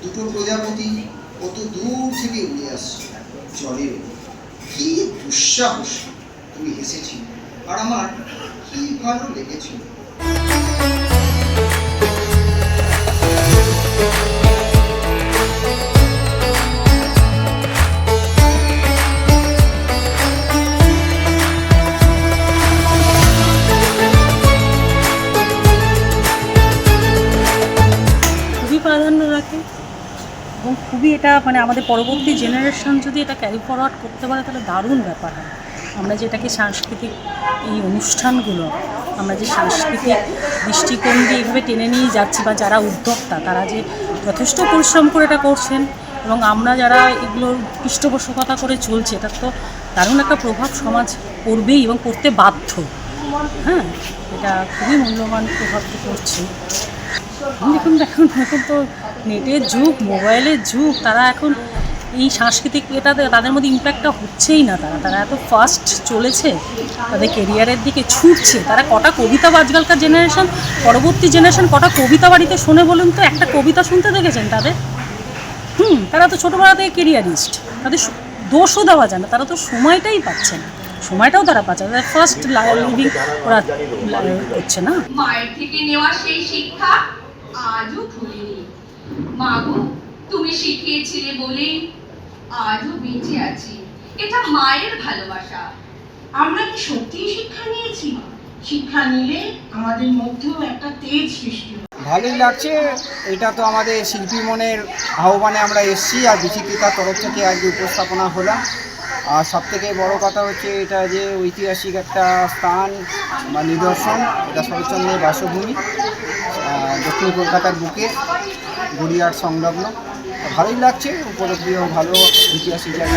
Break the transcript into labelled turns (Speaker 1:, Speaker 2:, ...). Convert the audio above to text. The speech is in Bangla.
Speaker 1: দুটো প্রজাপতি কত দূর থেকে উড়ে আসছে জলের উপর। কি দুঃসাহস! তুমি হেসেছিলে আর আমার কি ভালো লেগেছিল।
Speaker 2: খুবই প্রাধান্য রাখে এবং খুবই এটা মানে আমাদের পরবর্তী জেনারেশন যদি এটা ক্যারি ফরওয়ার্ড করতে পারে তাহলে দারুণ ব্যাপার হয়। আমরা যেটাকে সাংস্কৃতিক এই অনুষ্ঠানগুলো আমরা যে সাংস্কৃতিক দৃষ্টিকোণ দিয়ে এইভাবে টেনে নিয়ে যাচ্ছি বা যারা উদ্যোক্তা তারা যে যথেষ্ট পরিশ্রম করে এটা করছেন এবং আমরা যারা এগুলোর পৃষ্ঠপোষকতা করে চলছে এটার তো দারুণ একটা প্রভাব সমাজ পড়বেই এবং পড়তে বাধ্য। হ্যাঁ, এটা খুবই মূল্যবান প্রভাব পড়ছে। দেখুন এখন তো নেটের যুগ, মোবাইলের যুগ, তারা এখন এই সাংস্কৃতিক এটাতে তাদের মধ্যে ইম্প্যাক্টটা হচ্ছেই না। তারা এত ফাস্ট চলেছে, তাদের কেরিয়ারের দিকে ছুটছে। তারা কটা কবিতা বা আজকালকার জেনারেশন, পরবর্তী জেনারেশন কটা কবিতা বাড়িতে শোনে বলুন তো? একটা কবিতা শুনতে দেখেছেন তাদের? তারা তো ছোটোবেলা থেকে কেরিয়ারিস্ট, তাদের দোষও দেওয়া যায় না, তারা তো সময়টাই পাচ্ছে না, সময়টাও তারা পাচ্ছে না, ফার্স্ট লিভিং ওরা করছে না।
Speaker 3: মায়ের থেকে নেওয়া সেই শিক্ষা আজও ভুলিনি। মা গো, তুমি শিখিয়েছিলে বলেই আজও বেঁচে আছি। এটা মায়ের ভালোবাসা।
Speaker 4: আমরা কি সত্যিই শিক্ষা নিয়েছি? শিক্ষা নিলে আমাদের মধ্যেও একটা তেজ সৃষ্টি হয়।
Speaker 5: ভালোই লাগছে। এটা তো আমাদের শিল্পী মনের আহ্বানে আমরা এসেছি আর বিচিত্রিতার তরফ থেকে আজকে উপস্থাপনা হলাম। আর সবথেকে বড় কথা হচ্ছে এটা যে ঐতিহাসিক একটা স্থান বা নিদর্শন, এটা শরৎচন্দ্রের বাসভূমি, দক্ষিণ কলকাতার বুকে গড়িয়ার সংলগ্ন। ভালোই লাগছে, উপলব্ধিও ভালো, ঐতিহাসিক জায়গা।